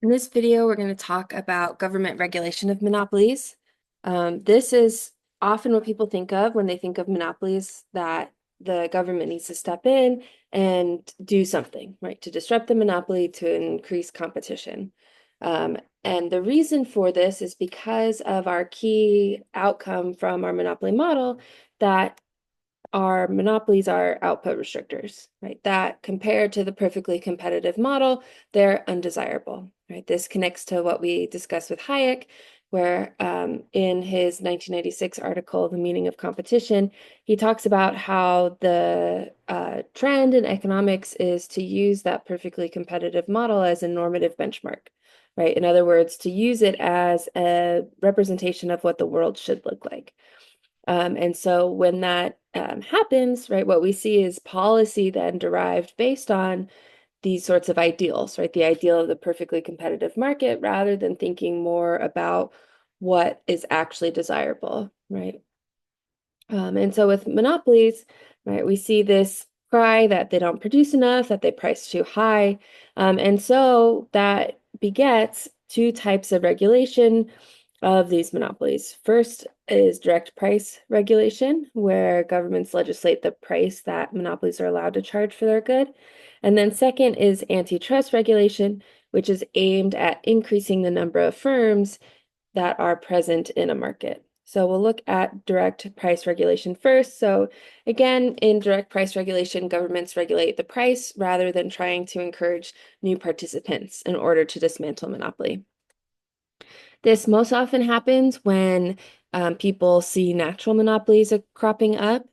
In this video, we're going to talk about government regulation of monopolies. This is often what people think of when they think of monopolies, that the government needs to step in and do something, right, to disrupt the monopoly to increase competition. And the reason for this is because of our key outcome from our monopoly model, that our monopolies are output restrictors, right? That compared to the perfectly competitive model, they're undesirable, right? This connects to what we discussed with Hayek, where in his 1996 article, The Meaning of Competition, he talks about how the trend in economics is to use that perfectly competitive model as a normative benchmark, right? In other words, to use it as a representation of what the world should look like. And so when that happens, right, what we see is policy then derived based on these sorts of ideals, right? The ideal of the perfectly competitive market rather than thinking more about what is actually desirable, right? And so with monopolies, right, we see this cry that they don't produce enough, that they price too high. And so that begets two types of regulation of these monopolies. First is direct price regulation, where governments legislate the price that monopolies are allowed to charge for their good. And then second is antitrust regulation, which is aimed at increasing the number of firms that are present in a market. So we'll look at direct price regulation first. So again, in direct price regulation, governments regulate the price rather than trying to encourage new participants in order to dismantle monopoly. This most often happens when people see natural monopolies cropping up,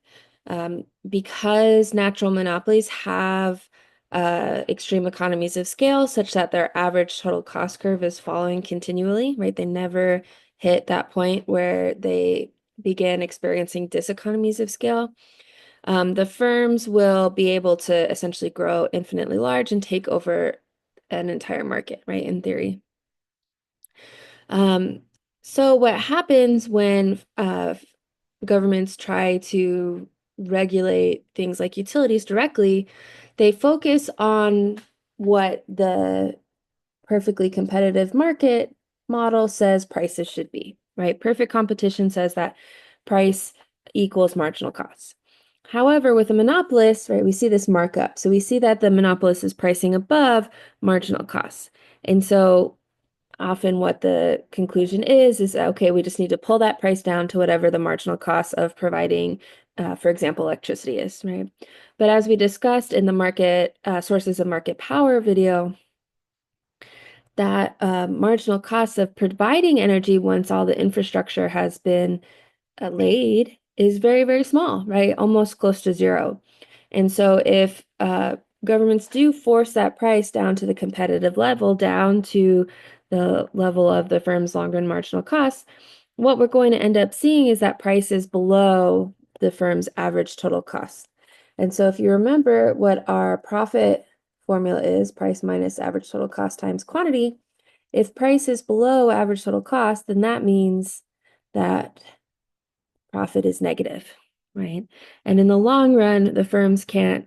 because natural monopolies have extreme economies of scale such that their average total cost curve is falling continually, right? They never hit that point where they begin experiencing diseconomies of scale. The firms will be able to essentially grow infinitely large and take over an entire market, right? In theory. Um, so what happens when governments try to regulate things like utilities directly, they focus on what the perfectly competitive market model says prices should be, right? Perfect competition says that price equals marginal costs. However, with a monopolist, right, we see this markup. So we see that the monopolist is pricing above marginal costs. And so often what the conclusion is okay, we just need to pull that price down to whatever the marginal cost of providing, for example, electricity is, right? But as we discussed in the market sources of market power video, that marginal cost of providing energy once all the infrastructure has been laid is very, very small, right? Almost close to zero. And so if governments do force that price down to the competitive level, down to the level of the firm's long run marginal costs, what we're going to end up seeing is that price is below the firm's average total cost. And so if you remember what our profit formula is, price minus average total cost times quantity, if price is below average total cost, then that means that profit is negative, right? And in the long run, the firms can't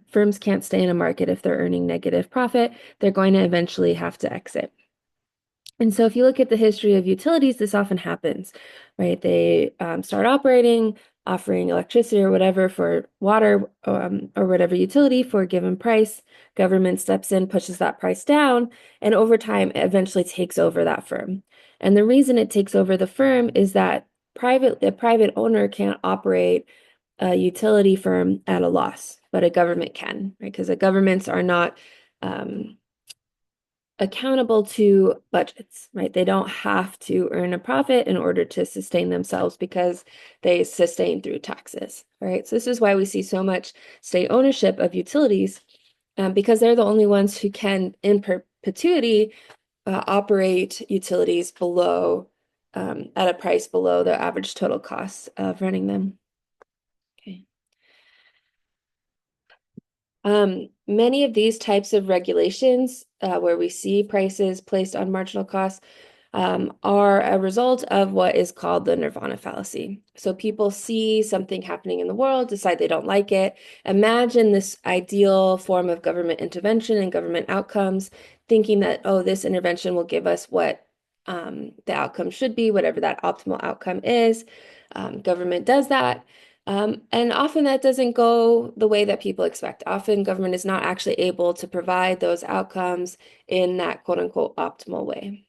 stay in a market if they're earning negative profit. They're going to eventually have to exit. And so if you look at the history of utilities, this often happens, right? They start operating, offering electricity or whatever for water or whatever utility for a given price. Government steps in, pushes that price down, and over time, it eventually takes over that firm. And the reason it takes over the firm is that the private owner can't operate a utility firm at a loss, but a government can, right? Because the governments are not accountable to budgets, right? They don't have to earn a profit in order to sustain themselves because they sustain through taxes, right? So this is why we see so much state ownership of utilities, because they're the only ones who can, in perpetuity, operate utilities below, at a price below the average total cost of running them. Okay. Many of these types of regulations, where we see prices placed on marginal costs, are a result of what is called the nirvana fallacy. So people see something happening in the world, decide they don't like it, imagine this ideal form of government intervention and government outcomes, thinking that, oh, this intervention will give us what the outcome should be, whatever that optimal outcome is. Government does that. And often that doesn't go the way that people expect. Often government is not actually able to provide those outcomes in that quote unquote optimal way.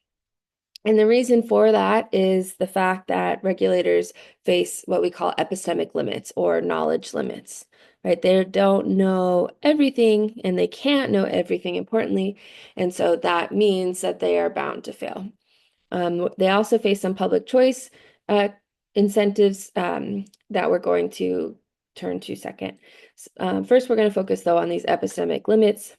And the reason for that is the fact that regulators face what we call epistemic limits or knowledge limits, right? They don't know everything and they can't know everything importantly. And so that means that they are bound to fail. They also face some public choice incentives that we're going to turn to second. First, we're going to focus though on these epistemic limits.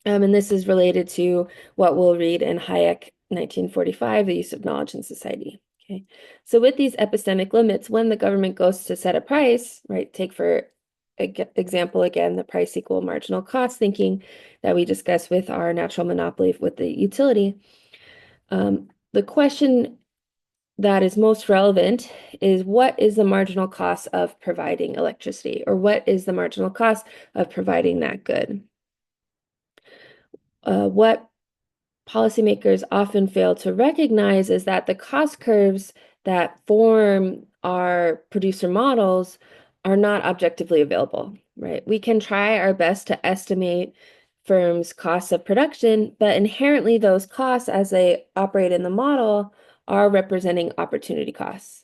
And this is related to what we'll read in Hayek 1945, The Use of Knowledge in Society. Okay, so with these epistemic limits, when the government goes to set a price, right, take for example again the price equal marginal cost thinking that we discussed with our natural monopoly with the utility. The question that is most relevant is what is the marginal cost of providing electricity, or what is the marginal cost of providing that good? What policymakers often fail to recognize is that the cost curves that form our producer models are not objectively available, right? We can try our best to estimate firms' costs of production, but inherently those costs as they operate in the model are representing opportunity costs.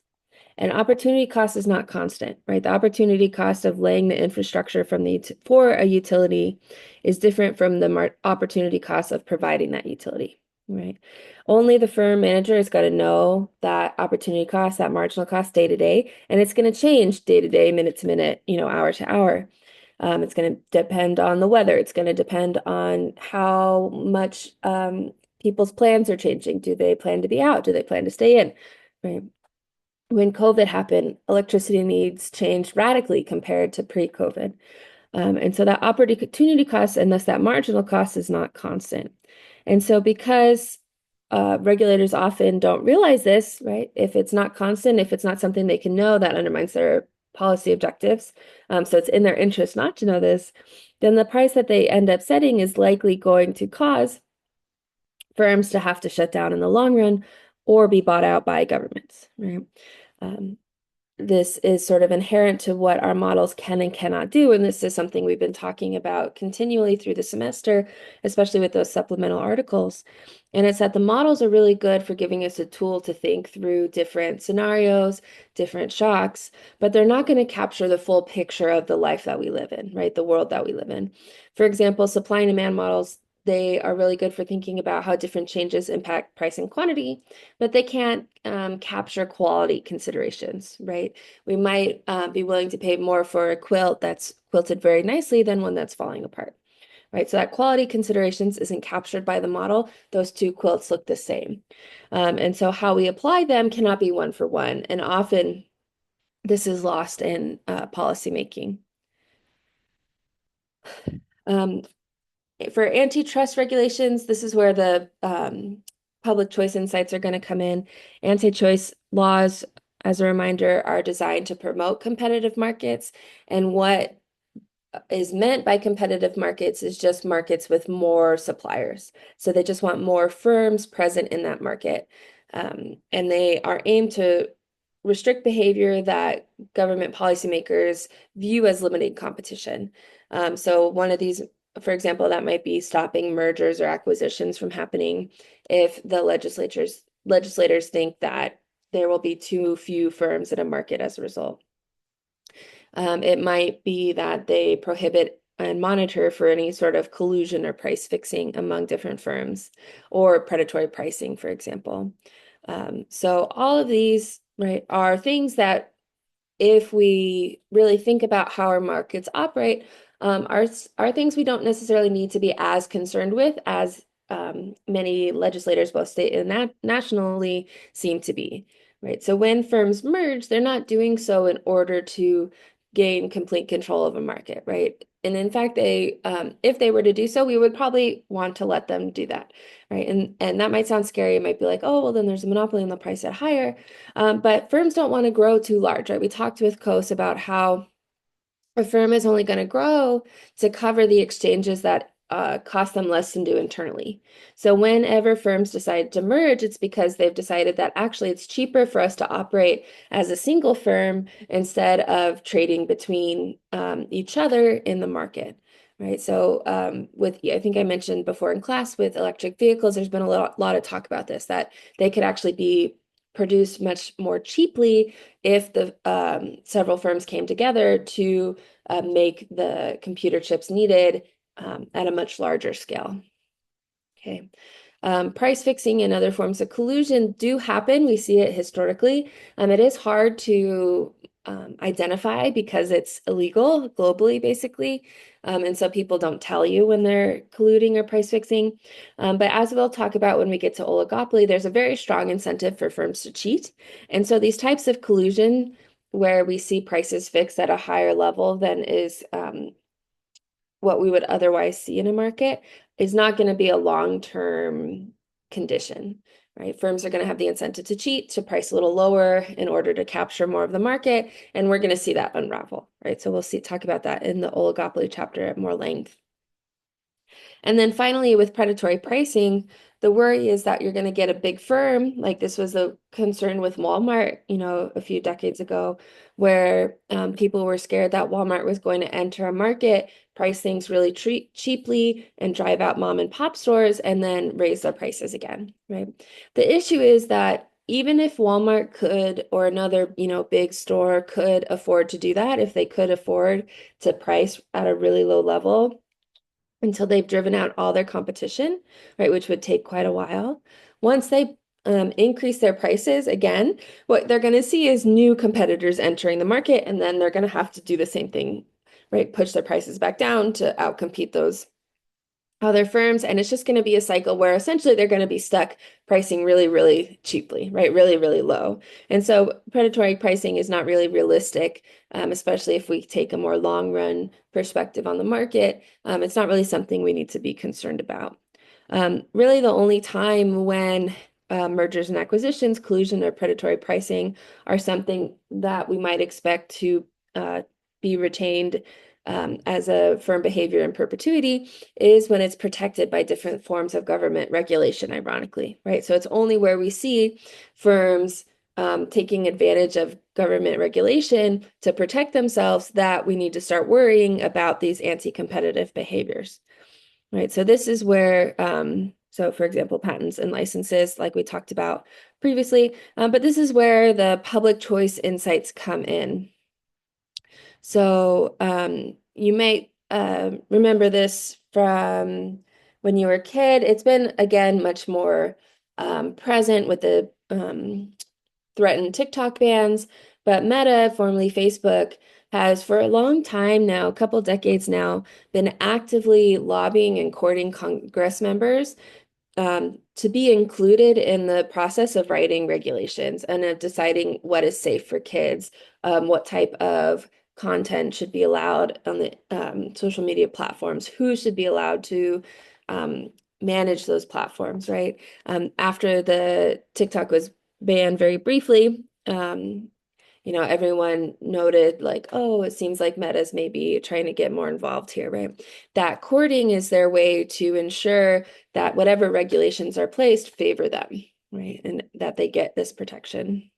And opportunity cost is not constant, right? The opportunity cost of laying the infrastructure for a utility is different from the opportunity cost of providing that utility, right? Only the firm manager is going to know that opportunity cost, that marginal cost day to day, and it's going to change day to day, minute to minute, hour to hour. It's going to depend on the weather. It's going to depend on how much people's plans are changing. Do they plan to be out? Do they plan to stay in? Right. When COVID happened, electricity needs changed radically compared to pre-COVID. And so that opportunity cost and thus that marginal cost is not constant. And so because regulators often don't realize this, right? If it's not constant, if it's not something they can know, that undermines their policy objectives. So it's in their interest not to know this, then the price that they end up setting is likely going to cause firms to have to shut down in the long run or be bought out by governments, right? This is sort of inherent to what our models can and cannot do. And this is something we've been talking about continually through the semester, especially with those supplemental articles. And it's that the models are really good for giving us a tool to think through different scenarios, different shocks, but they're not going to capture the full picture of the life that we live in, right? The world that we live in. For example, supply and demand models, they are really good for thinking about how different changes impact price and quantity, but they can't capture quality considerations, right? We might be willing to pay more for a quilt that's quilted very nicely than one that's falling apart, right? So that quality considerations isn't captured by the model. Those two quilts look the same. And so how we apply them cannot be one for one. And often this is lost in policymaking. For antitrust regulations, this is where the public choice insights are going to come in. Anti-choice laws, as a reminder, are designed to promote competitive markets. And what is meant by competitive markets is just markets with more suppliers. So they just want more firms present in that market. And they are aimed to restrict behavior that government policymakers view as limiting competition. So one of these, for example, that might be stopping mergers or acquisitions from happening if the legislators think that there will be too few firms in a market as a result. It might be that they prohibit and monitor for any sort of collusion or price fixing among different firms or predatory pricing, for example. So all of these, right, are things that if we really think about how our markets operate, are things we don't necessarily need to be as concerned with as many legislators, both state and nationally, seem to be, right? So when firms merge, they're not doing so in order to gain complete control of a market, right? And in fact, if they were to do so, we would probably want to let them do that, right? And that might sound scary. It might be like, oh, well, then there's a monopoly and they'll price it higher. But firms don't want to grow too large, right? We talked with Coase about how a firm is only going to grow to cover the exchanges that cost them less than do internally. So whenever firms decide to merge, it's because they've decided that actually it's cheaper for us to operate as a single firm instead of trading between each other in the market. Right. So I think I mentioned before in class with electric vehicles, there's been a lot of talk about this, that they could actually be produced much more cheaply if the several firms came together to make the computer chips needed at a much larger scale. Okay. Price fixing and other forms of collusion do happen. We see it historically. It is hard to identify because it's illegal globally, basically. And so people don't tell you when they're colluding or price fixing. But as we'll talk about when we get to oligopoly, there's a very strong incentive for firms to cheat. And so these types of collusion where we see prices fixed at a higher level than is what we would otherwise see in a market is not going to be a long-term condition, right? Firms are going to have the incentive to cheat, to price a little lower in order to capture more of the market, and we're going to see that unravel, right? So we'll talk about that in the oligopoly chapter at more length. And then finally, with predatory pricing, the worry is that you're going to get a big firm, like this was a concern with Walmart, a few decades ago, where people were scared that Walmart was going to enter a market, price things really cheaply, and drive out mom and pop stores, and then raise their prices again, right? The issue is that even if Walmart could, or another, big store could afford to do that, if they could afford to price at a really low level, until they've driven out all their competition, right, which would take quite a while. Once they increase their prices again, what they're going to see is new competitors entering the market, and then they're going to have to do the same thing, right, push their prices back down to outcompete those other firms. And it's just going to be a cycle where essentially they're going to be stuck pricing really, really cheaply, right? Really, really low. And so predatory pricing is not really realistic, especially if we take a more long run perspective on the market. It's not really something we need to be concerned about. Really, the only time when mergers and acquisitions, collusion, or predatory pricing are something that we might expect to be retained as a firm behavior in perpetuity is when it's protected by different forms of government regulation, ironically, right? So it's only where we see firms taking advantage of government regulation to protect themselves that we need to start worrying about these anti-competitive behaviors, right? So this is where, so for example, patents and licenses, like we talked about previously, but this is where the public choice insights come in. So you may remember this from when you were a kid. It's been, again, much more present with the threatened TikTok bans, but Meta, formerly Facebook, has for a long time now, a couple decades now, been actively lobbying and courting Congress members to be included in the process of writing regulations and of deciding what is safe for kids, what type of content should be allowed on the social media platforms, who should be allowed to manage those platforms, right? After the TikTok was banned very briefly, everyone noted like, oh, it seems like Meta's maybe trying to get more involved here, right? That courting is their way to ensure that whatever regulations are placed favor them, right? And that they get this protection.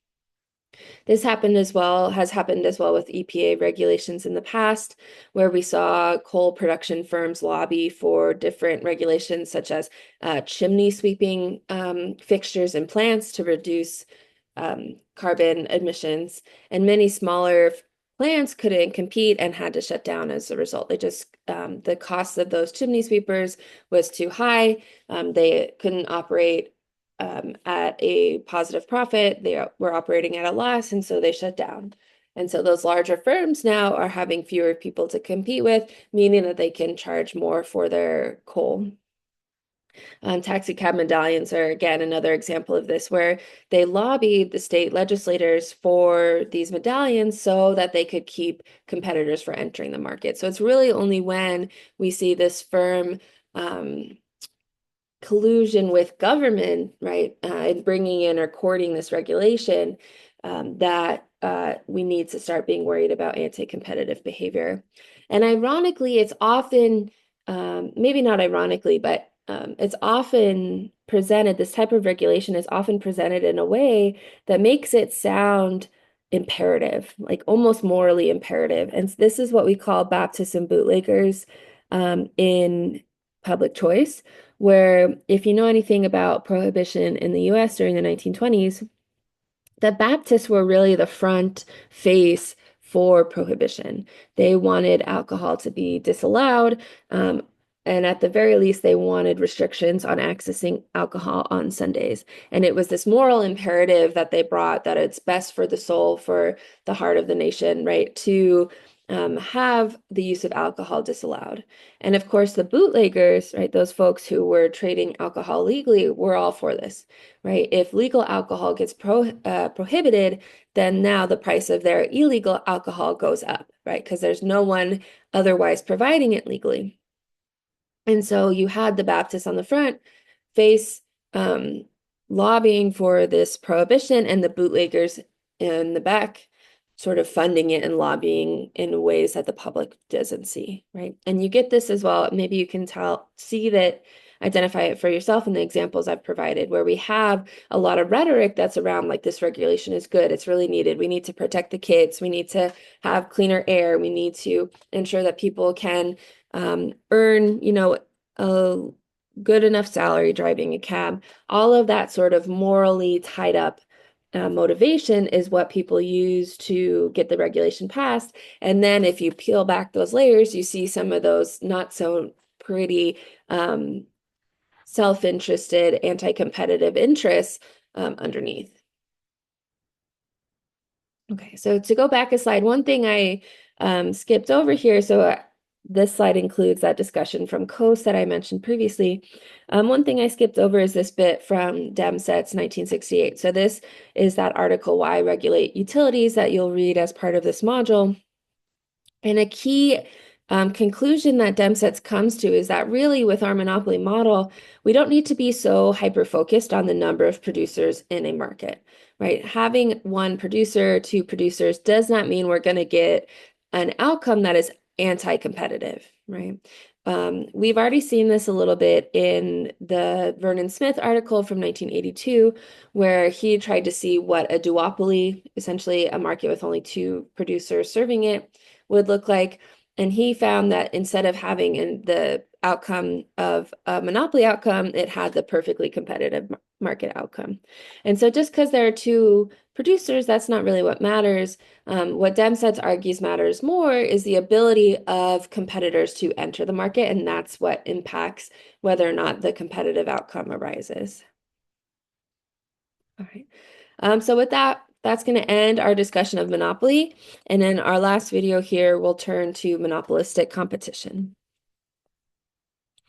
This has happened as well with EPA regulations in the past, where we saw coal production firms lobby for different regulations, such as chimney sweeping fixtures in plants to reduce carbon emissions. And many smaller plants couldn't compete and had to shut down as a result. The cost of those chimney sweepers was too high. They couldn't operate at a positive profit. They were operating at a loss, and so they shut down. And so those larger firms now are having fewer people to compete with, meaning that they can charge more for their coal. Taxi cab medallions are, again, another example of this, where they lobbied the state legislators for these medallions so that they could keep competitors from entering the market. So it's really only when we see this firm collusion with government, right, and bringing in or courting this regulation, that we need to start being worried about anti-competitive behavior. And ironically, it's often, maybe not ironically, but it's often presented, this type of regulation is often presented in a way that makes it sound imperative, like almost morally imperative. And this is what we call Baptists and bootleggers in public choice, where if you know anything about prohibition in the US during the 1920s, the Baptists were really the front face for prohibition. They wanted alcohol to be disallowed, and at the very least, they wanted restrictions on accessing alcohol on Sundays. And it was this moral imperative that they brought, that it's best for the soul, for the heart of the nation, right, to have the use of alcohol disallowed. And of course, the bootleggers, right, those folks who were trading alcohol legally, were all for this, right? If legal alcohol gets prohibited, then now the price of their illegal alcohol goes up, right? Because there's no one otherwise providing it legally. And so you had the Baptists on the front face lobbying for this prohibition, and the bootleggers in the back sort of funding it and lobbying in ways that the public doesn't see, right? And you get this as well. Maybe you can see that, identify it for yourself in the examples I've provided, where we have a lot of rhetoric that's around like, this regulation is good, it's really needed, we need to protect the kids, we need to have cleaner air, we need to ensure that people can earn, a good enough salary driving a cab. All of that sort of morally tied up motivation is what people use to get the regulation passed. And then if you peel back those layers, you see some of those not so pretty self-interested, anti-competitive interests underneath. Okay, so to go back a slide, one thing I skipped over here, so this slide includes that discussion from Coase that I mentioned previously. One thing I skipped over is this bit from Demsetz 1968. So this is that article, Why Regulate Utilities, that you'll read as part of this module. And a key conclusion that Demsetz comes to is that really with our monopoly model, we don't need to be so hyper-focused on the number of producers in a market, right? Having one producer, two producers does not mean we're going to get an outcome that is anti-competitive, right? We've already seen this a little bit in the Vernon Smith article from 1982, where he tried to see what a duopoly, essentially a market with only two producers serving it, would look like. And he found that instead of having the outcome of a monopoly outcome, it had the perfectly competitive market outcome. And so just because there are two producers, that's not really what matters. What Demsetz argues matters more is the ability of competitors to enter the market, and that's what impacts whether or not the competitive outcome arises. All right. So with that, that's going to end our discussion of monopoly. And in our last video here, we'll turn to monopolistic competition.